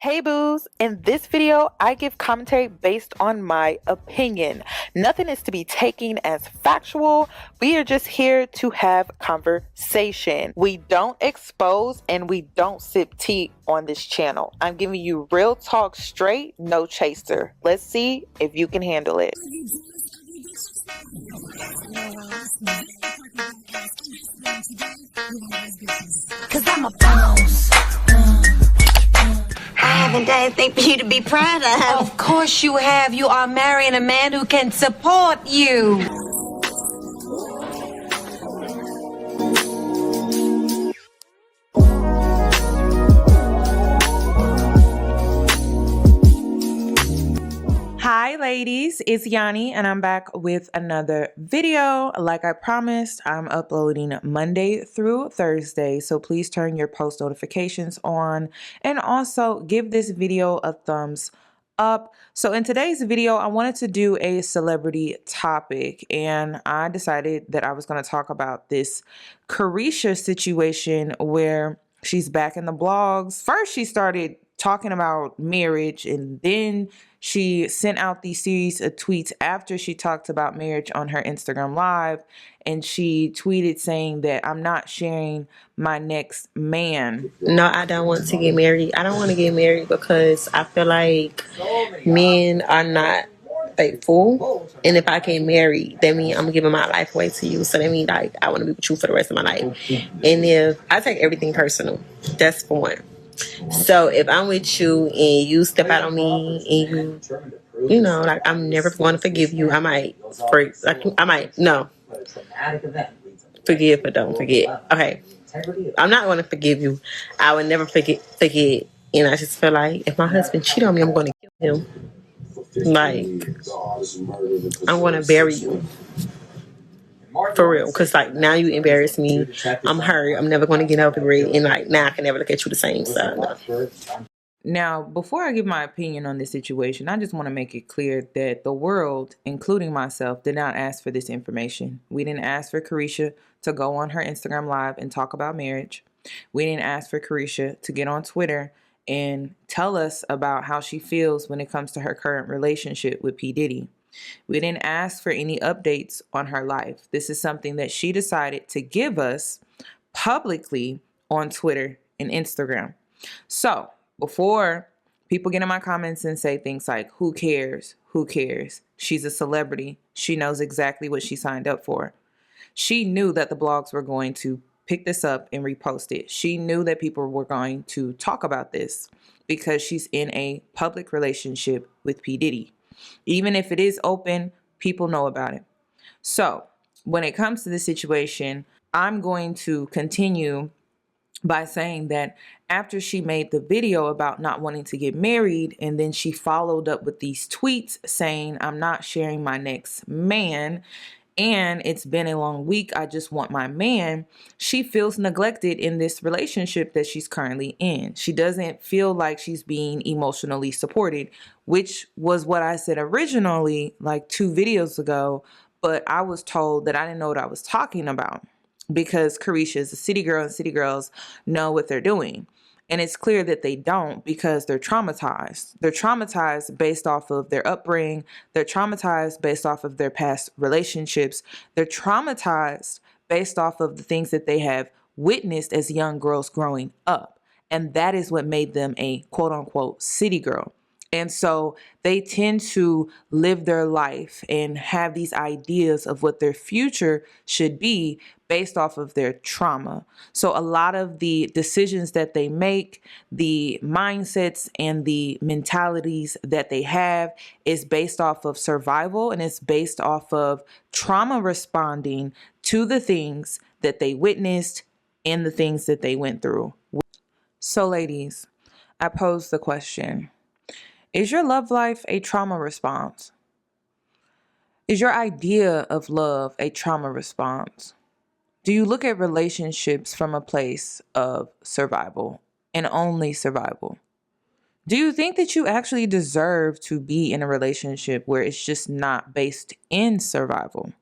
Hey boos, in this video, I give commentary based on my opinion. Nothing is to be taken as factual. We are just here to have conversation. We don't expose and we don't sip tea on this channel. I'm giving you real talk straight, no chaser. Let's see if you can handle it. Cause I'm a boss. I haven't done anything for you to be proud of. Of course you have. You are marrying a man who can support you. Hi ladies, it's Yoni and I'm back with another video. Like I promised, I'm uploading Monday through Thursday, so please turn your post notifications on and also give this video a thumbs up. So in today's video, I wanted to do a celebrity topic and I decided that I was going to talk about this Caresha situation where she's back in the blogs. First, she started talking about marriage and then she sent out these series of tweets after she talked about marriage on her Instagram Live, and she tweeted saying that I'm not sharing my next man. No, I don't want to get married. I don't want to get married because I feel like men are not faithful. And if I get married, that means I'm giving my life away to you. So that means like I want to be with you for the rest of my life. And if I take everything personal, that's for one. So if I'm with you and you step out on me and you know, like I'm never going to forgive you. I might no. Forgive but don't forget. Okay. I'm not going to forgive you. I would never forget. And I just feel like if my husband cheated on me, I'm going to kill him. Like, I'm going to bury you. For real. Because, like, now you embarrass me. I'm hurt. I'm never going to get over it. And, like, now I can never look at you the same. So, no. Now, before I give my opinion on this situation, I just want to make it clear that the world, including myself, did not ask for this information. We didn't ask for Caresha to go on her Instagram Live and talk about marriage. We didn't ask for Caresha to get on Twitter and tell us about how she feels when it comes to her current relationship with P. Diddy. We didn't ask for any updates on her life. This is something that she decided to give us publicly on Twitter and Instagram. So, before people get in my comments and say things like, who cares? Who cares? She's a celebrity. She knows exactly what she signed up for. She knew that the blogs were going to pick this up and repost it. She knew that people were going to talk about this because she's in a public relationship with P. Diddy. Even if it is open, people know about it. So when it comes to this situation, I'm going to continue by saying that after she made the video about not wanting to get married, and then she followed up with these tweets saying, I'm not sharing my next man, and it's been a long week, I just want my man, she feels neglected in this relationship that she's currently in. She doesn't feel like she's being emotionally supported, which was what I said originally, like 2 videos ago, but I was told that I didn't know what I was talking about because Caresha is a city girl and city girls know what they're doing. And it's clear that they don't because they're traumatized. They're traumatized based off of their upbringing. They're traumatized based off of their past relationships. They're traumatized based off of the things that they have witnessed as young girls growing up. And that is what made them a quote unquote city girl. And so they tend to live their life and have these ideas of what their future should be based off of their trauma. So a lot of the decisions that they make, the mindsets and the mentalities that they have is based off of survival, and it's based off of trauma responding to the things that they witnessed and the things that they went through. So ladies, I pose the question. Is your love life a trauma response? Is your idea of love a trauma response? Do you look at relationships from a place of survival and only survival? Do you think that you actually deserve to be in a relationship where it's just not based in survival?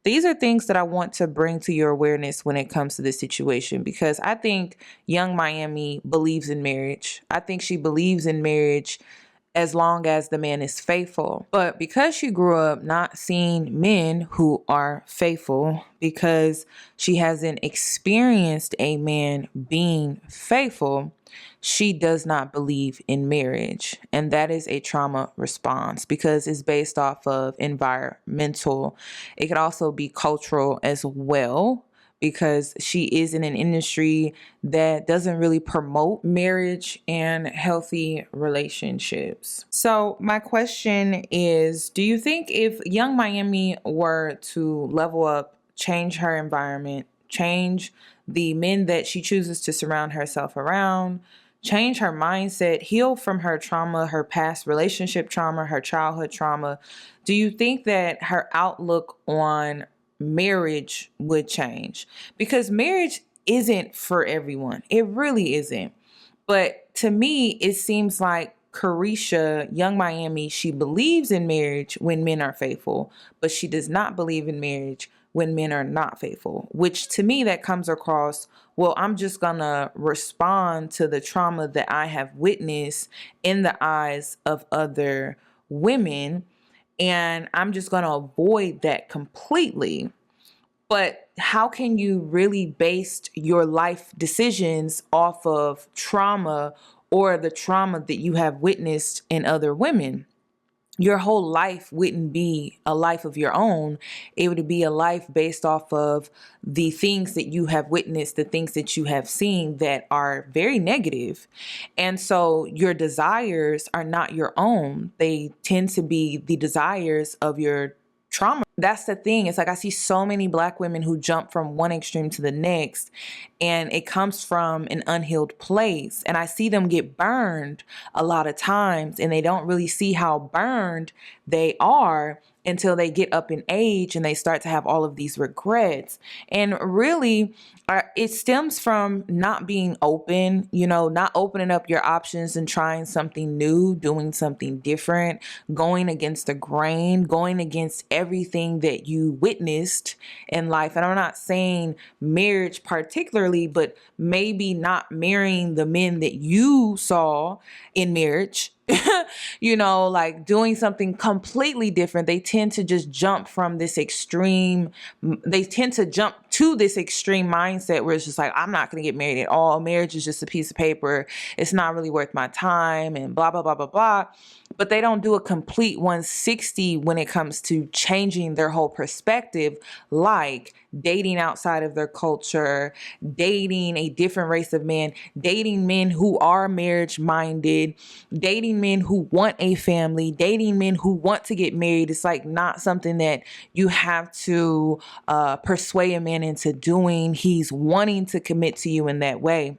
These are things that I want to bring to your awareness when it comes to this situation, because I think young Miami believes in marriage. I think she believes in marriage as long as the man is faithful. But because she grew up not seeing men who are faithful, because she hasn't experienced a man being faithful, she does not believe in marriage. And that is a trauma response because it's based off of environmental. It could also be cultural as well, because she is in an industry that doesn't really promote marriage and healthy relationships. So my question is, do you think if young Miami were to level up, change her environment, change the men that she chooses to surround herself around, change her mindset, heal from her trauma, her past relationship trauma, her childhood trauma, do you think that her outlook on marriage would change? Because marriage isn't for everyone. It really isn't. But to me, it seems like Caresha, young Miami, she believes in marriage when men are faithful, but she does not believe in marriage when men are not faithful, which to me that comes across, well, I'm just gonna respond to the trauma that I have witnessed in the eyes of other women, and I'm just gonna avoid that completely. But how can you really base your life decisions off of trauma or the trauma that you have witnessed in other women? Your whole life wouldn't be a life of your own. It would be a life based off of the things that you have witnessed, the things that you have seen that are very negative. And so your desires are not your own. They tend to be the desires of your trauma. That's the thing. It's like I see so many Black women who jump from one extreme to the next, and it comes from an unhealed place. And I see them get burned a lot of times, and they don't really see how burned they are until they get up in age and they start to have all of these regrets. And really, it stems from not being open, not opening up your options and trying something new, doing something different, going against the grain, going against everything that you witnessed in life. And I'm not saying marriage particularly, but maybe not marrying the men that you saw in marriage. Like doing something completely different. They tend to just jump from this extreme. They tend to jump to this extreme mindset where it's just like, I'm not going to get married at all. Marriage is just a piece of paper. It's not really worth my time and blah, blah, blah, blah, blah. But they don't do a complete 160 when it comes to changing their whole perspective, like dating outside of their culture, dating a different race of men, dating men who are marriage minded, dating men who want a family, dating men who want to get married. It's like not something that you have to persuade a man into doing. He's wanting to commit to you in that way.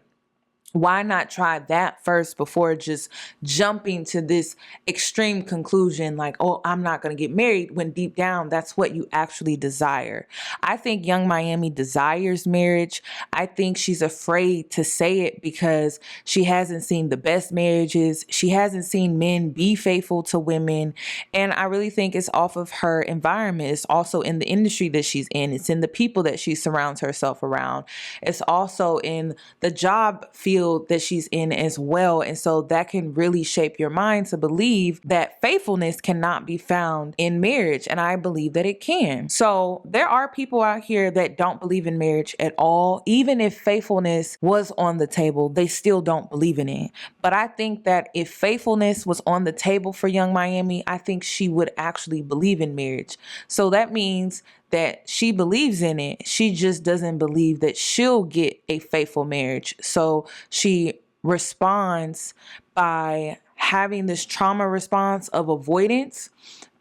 Why not try that first before just jumping to this extreme conclusion like, oh, I'm not going to get married, when deep down, that's what you actually desire. I think young Miami desires marriage. I think she's afraid to say it because she hasn't seen the best marriages. She hasn't seen men be faithful to women. And I really think it's off of her environment. It's also in the industry that she's in. It's in the people that she surrounds herself around. It's also in the job field that she's in as well. And so that can really shape your mind to believe that faithfulness cannot be found in marriage. And I believe that it can. So there are people out here that don't believe in marriage at all. Even if faithfulness was on the table, they still don't believe in it. But I think that if faithfulness was on the table for young Miami, I think she would actually believe in marriage. So that means that she believes in it. She just doesn't believe that she'll get a faithful marriage. So she responds by having this trauma response of avoidance,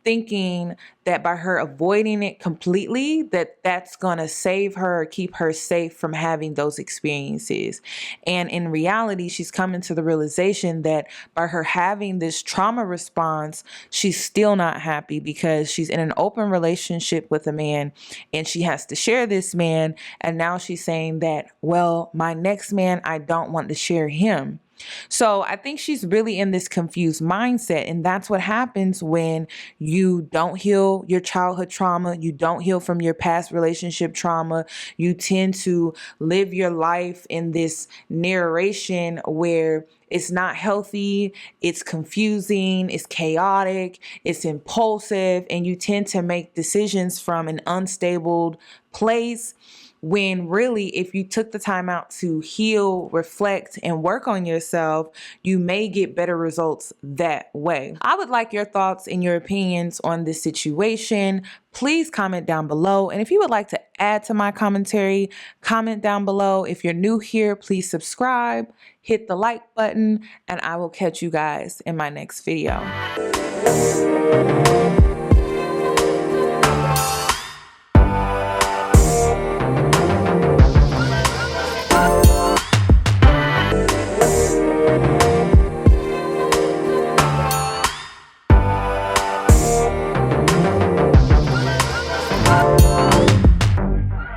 thinking that by her avoiding it completely, that's going to save her or keep her safe from having those experiences. And in reality, she's coming to the realization that by her having this trauma response, she's still not happy because she's in an open relationship with a man and she has to share this man. And now she's saying that, well, my next man, I don't want to share him. So I think she's really in this confused mindset. And that's what happens when you don't heal your childhood trauma, you don't heal from your past relationship trauma. You tend to live your life in this narration where it's not healthy, it's confusing, it's chaotic, it's impulsive, and you tend to make decisions from an unstable place. When really, if you took the time out to heal, reflect, and work on yourself, you may get better results that way. I would like your thoughts and your opinions on this situation. Please comment down below. And if you would like to add to my commentary, comment down below. If you're new here, please subscribe, hit the like button, and I will catch you guys in my next video.